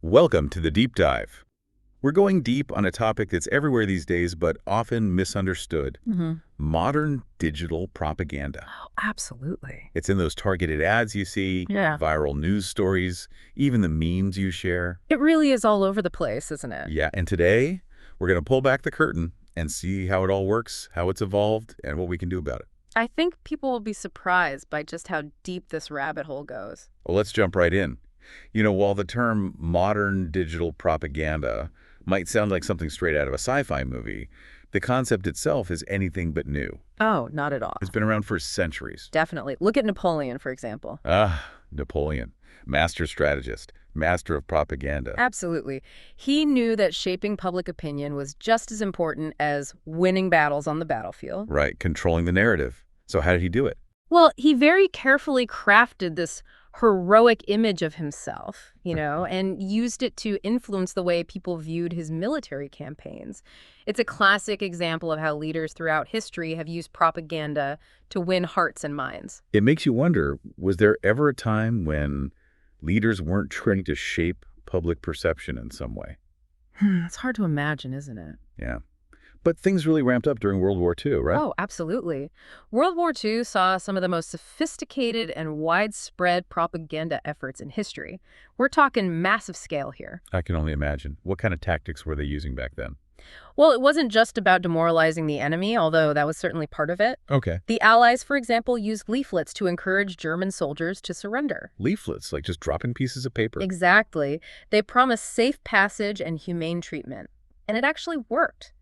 Welcome to the Deep Dive. We're going deep on a topic that's everywhere these days but often misunderstood. Modern digital propaganda. Oh, absolutely. It's in those targeted ads you see, Yeah. viral news stories, even the memes you share. It really is all over the place, isn't it? Yeah, and today we're going to pull back the curtain and see how it all works, how it's evolved, and what we can do about it. I think people will be surprised by just how deep this rabbit hole goes. Well, let's jump right in. While the term modern digital propaganda might sound like something straight out of a sci-fi movie, the concept itself is anything but new. Oh, not at all. It's been around for centuries. Definitely. Look at Napoleon, for example. Napoleon, master strategist, master of propaganda. Absolutely. He knew that shaping public opinion was just as important as winning battles on the battlefield. Right, controlling the narrative. So how did he do it? Well, he very carefully crafted this heroic image of himself, and used it to influence the way people viewed his military campaigns. It's a classic example of how leaders throughout history have used propaganda to win hearts and minds. It makes you wonder, was there ever a time when leaders weren't trying to shape public perception in some way? It's hard to imagine, isn't it? Yeah. But things really ramped up during World War II, right? Oh, absolutely. World War II saw some of the most sophisticated and widespread propaganda efforts in history. We're talking massive scale here. I can only imagine. What kind of tactics were they using back then? Well, it wasn't just about demoralizing the enemy, although that was certainly part of it. Okay. The Allies, for example, used leaflets to encourage German soldiers to surrender. Leaflets, like just dropping pieces of paper. Exactly. They promised safe passage and humane treatment. And it actually worked.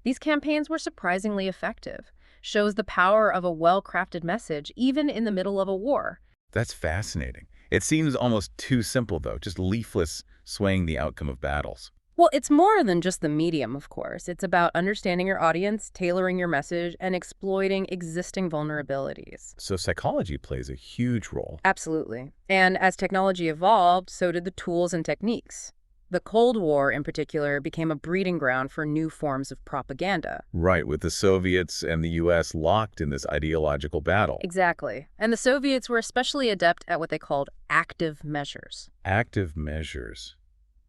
These campaigns were surprisingly effective. Shows the power of a well-crafted message, even in the middle of a war. That's fascinating. It seems almost too simple, though, just leaflets swaying the outcome of battles. Well, it's more than just the medium, of course. It's about understanding your audience, tailoring your message, and exploiting existing vulnerabilities. So psychology plays a huge role. Absolutely. And as technology evolved, so did the tools and techniques. The Cold War, in particular, became a breeding ground for new forms of propaganda. Right, with the Soviets and the U.S. locked in this ideological battle. Exactly. And the Soviets were especially adept at what they called active measures. Active measures.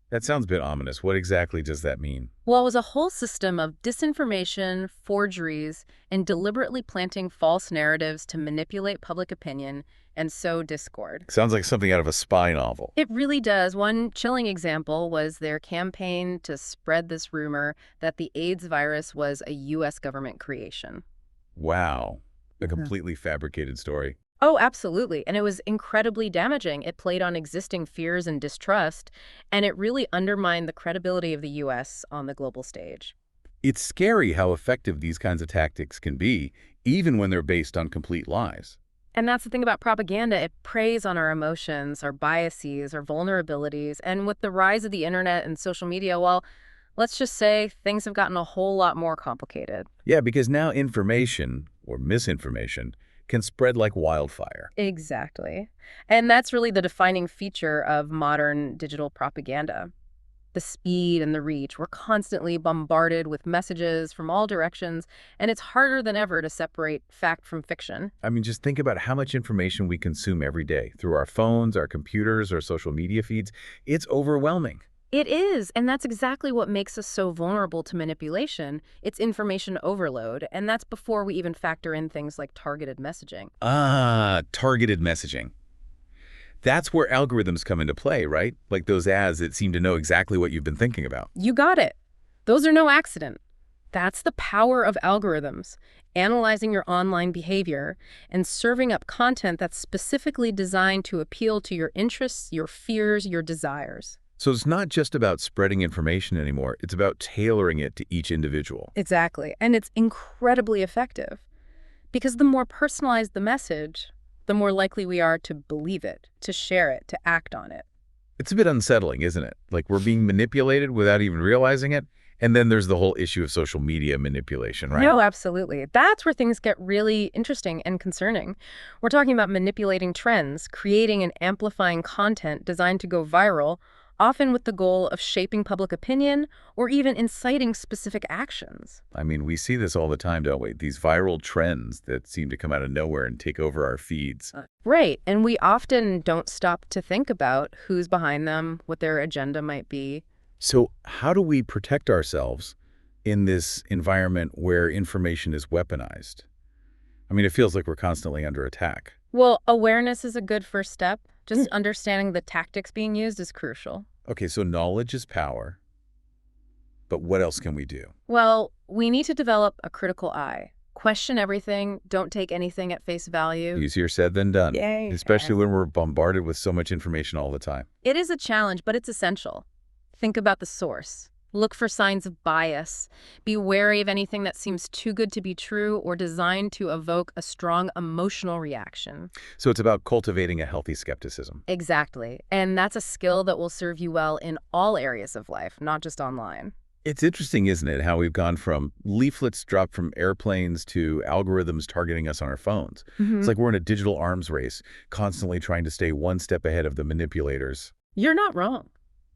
That sounds a bit ominous. What exactly does that mean? Well, it was a whole system of disinformation, forgeries, and deliberately planting false narratives to manipulate public opinion and sow discord. Sounds like something out of a spy novel. It really does. One chilling example was their campaign to spread this rumor that the AIDS virus was a U.S. government creation. Wow. A completely fabricated story. Oh, absolutely. And it was incredibly damaging. It played on existing fears and distrust, and it really undermined the credibility of the U.S. on the global stage. It's scary how effective these kinds of tactics can be, even when they're based on complete lies. And that's the thing about propaganda. It preys on our emotions, our biases, our vulnerabilities. And with the rise of the internet and social media, well, let's just say things have gotten a whole lot more complicated. Yeah, because now information, or misinformation, can spread like wildfire. Exactly. And that's really the defining feature of modern digital propaganda. The speed and the reach. We're constantly bombarded with messages from all directions, and it's harder than ever to separate fact from fiction. I mean, just think about how much information we consume every day through our phones, our computers, our social media feeds. It's overwhelming. It is, and that's exactly what makes us so vulnerable to manipulation. It's information overload, and that's before we even factor in things like targeted messaging. Targeted messaging. That's where algorithms come into play, right? Like those ads that seem to know exactly what you've been thinking about. You got it. Those are no accident. That's the power of algorithms, analyzing your online behavior and serving up content that's specifically designed to appeal to your interests, your fears, your desires. So it's not just about spreading information anymore. It's about tailoring it to each individual. Exactly. And it's incredibly effective. Because the more personalized the message, the more likely we are to believe it, to share it, to act on it. It's a bit unsettling, isn't it? Like we're being manipulated without even realizing it. And then there's the whole issue of social media manipulation, right? No, absolutely. That's where things get really interesting and concerning. We're talking about manipulating trends, creating and amplifying content designed to go viral, often with the goal of shaping public opinion or even inciting specific actions. I mean, we see this all the time, don't we? These viral trends that seem to come out of nowhere and take over our feeds. Right, and we often don't stop to think about who's behind them, what their agenda might be. So how do we protect ourselves in this environment where information is weaponized? I mean, it feels like we're constantly under attack. Well, awareness is a good first step. Just understanding the tactics being used is crucial. Okay, so knowledge is power, but what else can we do? Well, we need to develop a critical eye. Question everything, don't take anything at face value. Easier said than done, Yay. especially when we're bombarded with so much information all the time. It is a challenge, but it's essential. Think about the source. Look for signs of bias. Be wary of anything that seems too good to be true or designed to evoke a strong emotional reaction. So it's about cultivating a healthy skepticism. Exactly. And that's a skill that will serve you well in all areas of life, not just online. It's interesting, isn't it, how we've gone from leaflets dropped from airplanes to algorithms targeting us on our phones. It's like we're in a digital arms race, constantly trying to stay one step ahead of the manipulators. You're not wrong.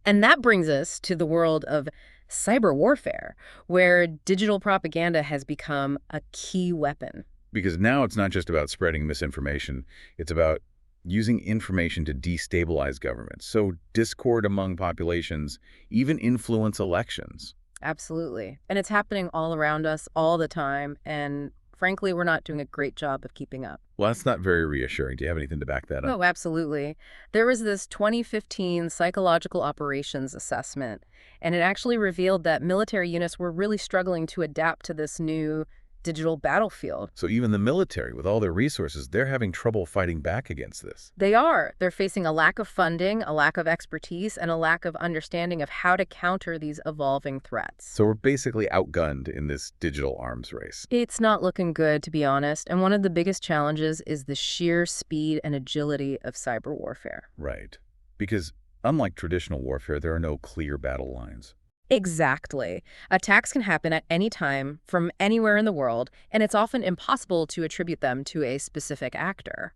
And that brings us to the world of cyber warfare, where digital propaganda has become a key weapon. Because now it's not just about spreading misinformation, it's about using information to destabilize governments. So discord among populations, even influence elections. Absolutely. And it's happening all around us all the time. And frankly, we're not doing a great job of keeping up. Well, that's not very reassuring. Do you have anything to back that up? Oh, absolutely. There was this 2015 psychological operations assessment, and it actually revealed that military units were really struggling to adapt to this new digital battlefield. So even the military, with all their resources, they're having trouble fighting back against this. They are. They're facing a lack of funding, a lack of expertise, and a lack of understanding of how to counter these evolving threats. So we're basically outgunned in this digital arms race. It's not looking good, to be honest, and one of the biggest challenges is the sheer speed and agility of cyber warfare. Right. Because unlike traditional warfare, there are no clear battle lines. Exactly. Attacks can happen at any time, from anywhere in the world, and it's often impossible to attribute them to a specific actor.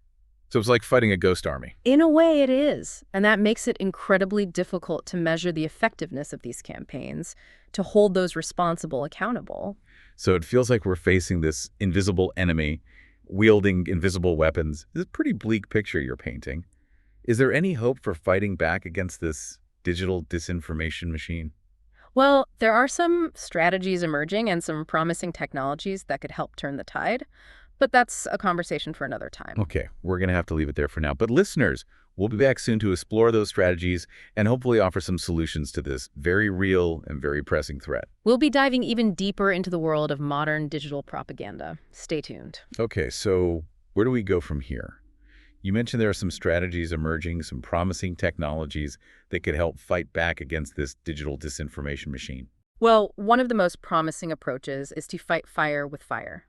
So it's like fighting a ghost army. In a way, it is, and that makes it incredibly difficult to measure the effectiveness of these campaigns, to hold those responsible accountable. So it feels like we're facing this invisible enemy, wielding invisible weapons. This is a pretty bleak picture you're painting. Is there any hope for fighting back against this digital disinformation machine? Well, there are some strategies emerging and some promising technologies that could help turn the tide, but that's a conversation for another time. Okay, we're going to have to leave it there for now. But listeners, we'll be back soon to explore those strategies and hopefully offer some solutions to this very real and very pressing threat. We'll be diving even deeper into the world of modern digital propaganda. Stay tuned. Okay, so where do we go from here? You mentioned there are some strategies emerging, some promising technologies that could help fight back against this digital disinformation machine. Well, one of the most promising approaches is to fight fire with fire,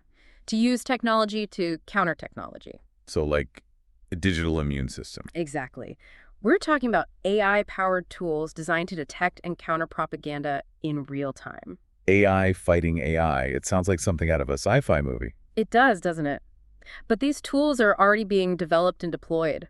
to use technology to counter technology. So like a digital immune system. Exactly. We're talking about AI-powered tools designed to detect and counter propaganda in real time. AI fighting AI. It sounds like something out of a sci-fi movie. It does, doesn't it? But these tools are already being developed and deployed.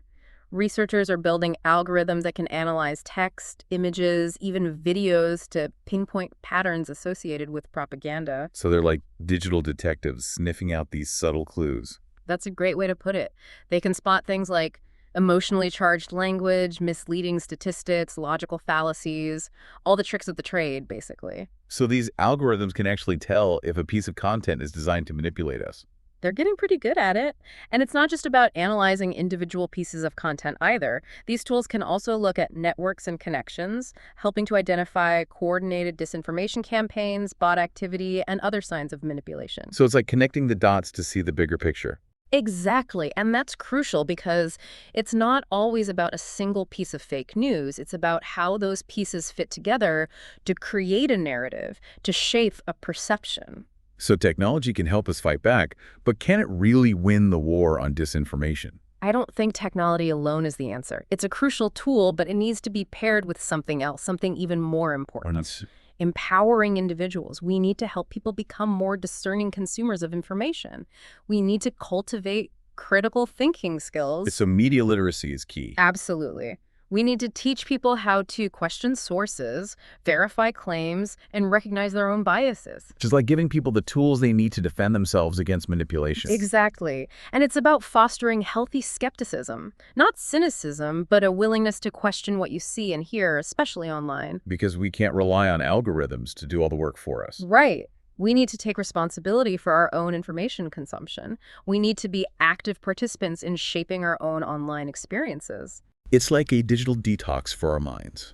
Researchers are building algorithms that can analyze text, images, even videos to pinpoint patterns associated with propaganda. So they're like digital detectives sniffing out these subtle clues. That's a great way to put it. They can spot things like emotionally charged language, misleading statistics, logical fallacies, all the tricks of the trade, basically. So these algorithms can actually tell if a piece of content is designed to manipulate us. They're getting pretty good at it. And it's not just about analyzing individual pieces of content either. These tools can also look at networks and connections, helping to identify coordinated disinformation campaigns, bot activity, and other signs of manipulation. So it's like connecting the dots to see the bigger picture. Exactly. And that's crucial because it's not always about a single piece of fake news. It's about how those pieces fit together to create a narrative, to shape a perception. So technology can help us fight back, but can it really win the war on disinformation? I don't think technology alone is the answer. It's a crucial tool, but it needs to be paired with something else, something even more important. Empowering individuals. We need to help people become more discerning consumers of information. We need to cultivate critical thinking skills. So media literacy is key. Absolutely. We need to teach people how to question sources, verify claims, and recognize their own biases. Just like giving people the tools they need to defend themselves against manipulation. Exactly. And it's about fostering healthy skepticism. Not cynicism, but a willingness to question what you see and hear, especially online. Because we can't rely on algorithms to do all the work for us. Right. We need to take responsibility for our own information consumption. We need to be active participants in shaping our own online experiences. It's like a digital detox for our minds,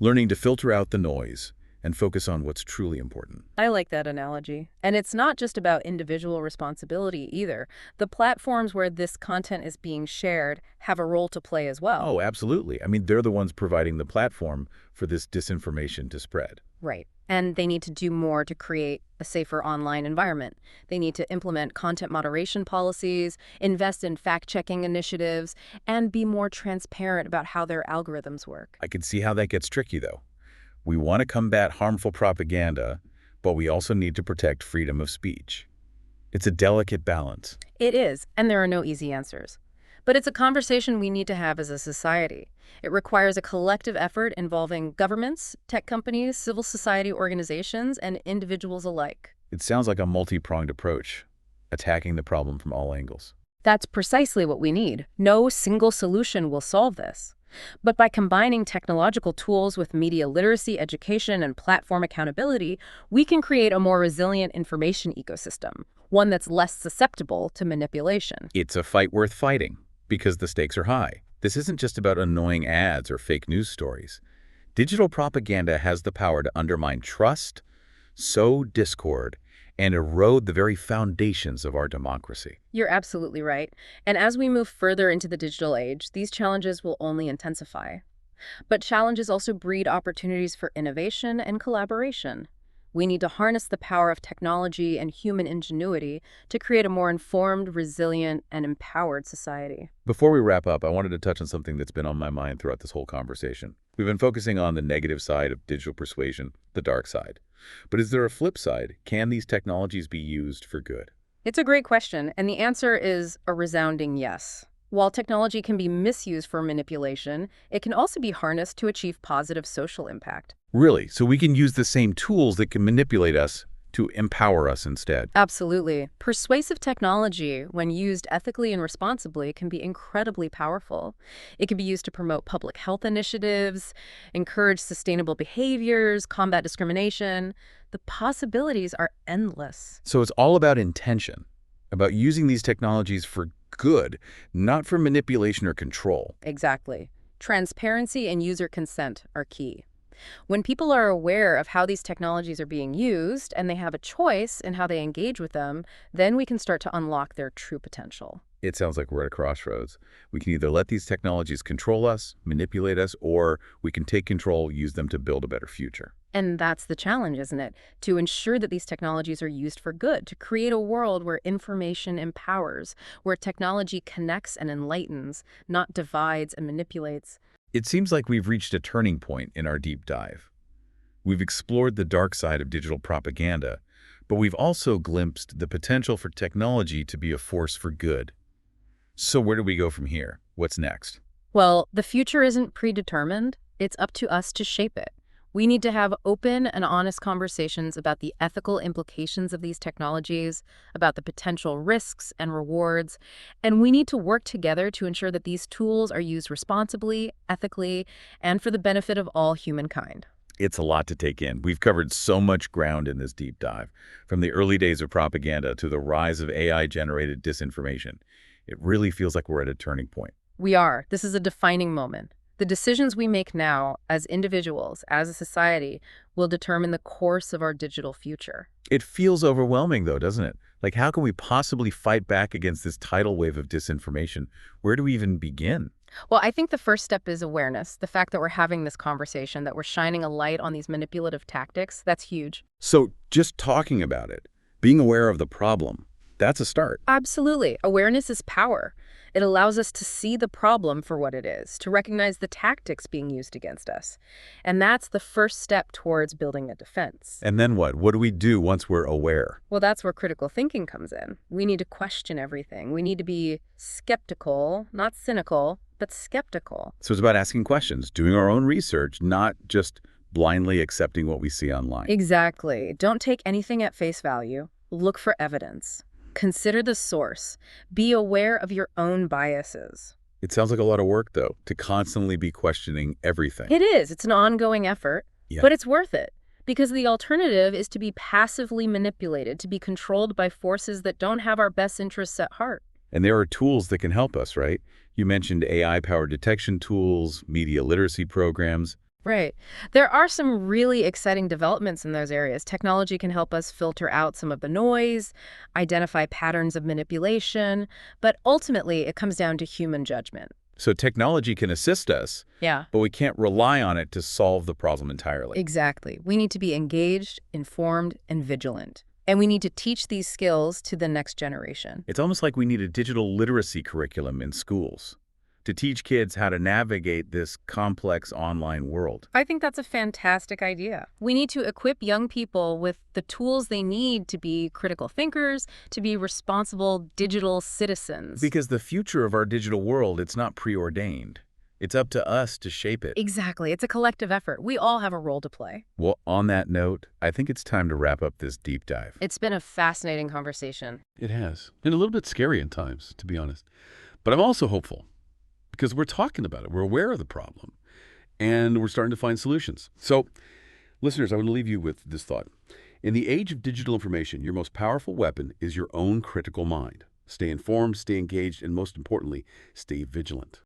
learning to filter out the noise and focus on what's truly important. I like that analogy. And it's not just about individual responsibility either. The platforms where this content is being shared have a role to play as well. Oh, absolutely. I mean, they're the ones providing the platform for this disinformation to spread. Right. And they need to do more to create a safer online environment. They need to implement content moderation policies, invest in fact-checking initiatives, and be more transparent about how their algorithms work. I can see how that gets tricky, though. We want to combat harmful propaganda, but we also need to protect freedom of speech. It's a delicate balance. It is, and there are no easy answers. But it's a conversation we need to have as a society. It requires a collective effort involving governments, tech companies, civil society organizations, and individuals alike. It sounds like a multi-pronged approach, attacking the problem from all angles. That's precisely what we need. No single solution will solve this. But by combining technological tools with media literacy, education, and platform accountability, we can create a more resilient information ecosystem, one that's less susceptible to manipulation. It's a fight worth fighting, because the stakes are high. This isn't just about annoying ads or fake news stories. Digital propaganda has the power to undermine trust, sow discord, and erode the very foundations of our democracy. You're absolutely right. And as we move further into the digital age, these challenges will only intensify. But challenges also breed opportunities for innovation and collaboration. We need to harness the power of technology and human ingenuity to create a more informed, resilient, and empowered society. Before we wrap up, I wanted to touch on something that's been on my mind throughout this whole conversation. We've been focusing on the negative side of digital persuasion, the dark side. But is there a flip side? Can these technologies be used for good? It's a great question, and the answer is a resounding yes. While technology can be misused for manipulation, it can also be harnessed to achieve positive social impact. Really? So we can use the same tools that can manipulate us to empower us instead? Absolutely. Persuasive technology, when used ethically and responsibly, can be incredibly powerful. It can be used to promote public health initiatives, encourage sustainable behaviors, combat discrimination. The possibilities are endless. So it's all about intention, about using these technologies for good, not for manipulation or control. Exactly. Transparency and user consent are key. When people are aware of how these technologies are being used and they have a choice in how they engage with them, then we can start to unlock their true potential. It sounds like we're at a crossroads. We can either let these technologies control us, manipulate us, or we can take control, use them to build a better future. And that's the challenge, isn't it? To ensure that these technologies are used for good, to create a world where information empowers, where technology connects and enlightens, not divides and manipulates. It seems like we've reached a turning point in our deep dive. We've explored the dark side of digital propaganda, but we've also glimpsed the potential for technology to be a force for good. So where do we go from here? What's next? Well, the future isn't predetermined. It's up to us to shape it. We need to have open and honest conversations about the ethical implications of these technologies, about the potential risks and rewards, and we need to work together to ensure that these tools are used responsibly, ethically, and for the benefit of all humankind. It's a lot to take in. We've covered so much ground in this deep dive, from the early days of propaganda to the rise of AI-generated disinformation. It really feels like we're at a turning point. We are. This is a defining moment. The decisions we make now, as individuals, as a society, will determine the course of our digital future. It feels overwhelming, though, doesn't it? Like, how can we possibly fight back against this tidal wave of disinformation? Where do we even begin? Well, I think the first step is awareness. The fact that we're having this conversation, that we're shining a light on these manipulative tactics, that's huge. So just talking about it, being aware of the problem, that's a start. Absolutely. Awareness is power. It allows us to see the problem for what it is, to recognize the tactics being used against us. And that's the first step towards building a defense. And then what? What do we do once we're aware? Well, that's where critical thinking comes in. We need to question everything. We need to be skeptical, not cynical, but skeptical. So it's about asking questions, doing our own research, not just blindly accepting what we see online. Exactly. Don't take anything at face value. Look for evidence. Consider the source. Be aware of your own biases. It sounds like a lot of work, though, to constantly be questioning everything. It is. It's an ongoing effort, Yeah. but it's worth it. Because the alternative is to be passively manipulated, to be controlled by forces that don't have our best interests at heart. And there are tools that can help us, right? You mentioned AI-powered detection tools, media literacy programs. Right. There are some really exciting developments in those areas. Technology can help us filter out some of the noise, identify patterns of manipulation, but ultimately it comes down to human judgment. So technology can assist us, Yeah. but we can't rely on it to solve the problem entirely. Exactly. We need to be engaged, informed, and vigilant. And we need to teach these skills to the next generation. It's almost like we need a digital literacy curriculum in schools to teach kids how to navigate this complex online world. I think that's a fantastic idea. We need to equip young people with the tools they need to be critical thinkers, to be responsible digital citizens. Because the future of our digital world, it's not preordained. It's up to us to shape it. Exactly. It's a collective effort. We all have a role to play. Well, on that note, I think it's time to wrap up this deep dive. It's been a fascinating conversation. It has. And a little bit scary at times, to be honest. But I'm also hopeful because we're talking about it. We're aware of the problem and we're starting to find solutions. So, listeners, I want to leave you with this thought. In the age of digital information, your most powerful weapon is your own critical mind. Stay informed, stay engaged, and most importantly, stay vigilant.